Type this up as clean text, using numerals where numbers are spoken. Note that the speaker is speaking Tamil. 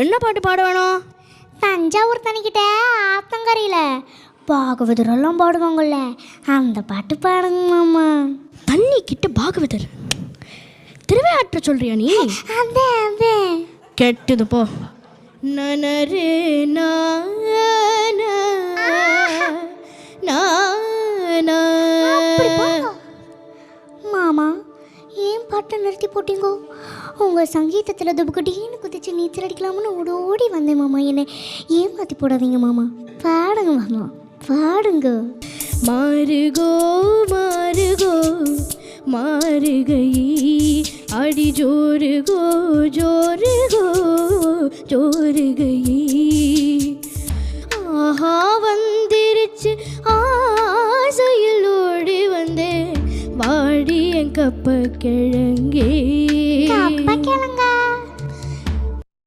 என்ன பாட்டு பாட வேணும்? தஞ்சாவூர் தனிக்கிட்ட ஆத்தங்கரையில் பாகவதரெல்லாம் பாடுவாங்கல்ல, அந்த பாட்டு பாடுங்க மாமா. தண்ணி கிட்ட பாகவதர் திருவையாற்ற சொல்றியா நீ? அதே அதே கெட்டுது போ. நனரே மாமா, ஏன் பாட்டை நிறுத்தி போட்டீங்கோ? உங்கள் சங்கீதத்தில் துபுக்கட்டின்னு குதிச்சு நீச்சல் அடிக்கலாம்னு ஓடி வந்தேன் மாமா. என்னை ஏமாற்றி போடாதீங்க மாமா. பாடுங்க மாமா, பாடுங்க. மாறுகோ மாறுகோ மாறுகை அடி ஜோருகோ ஜோருகோ ஜோருகை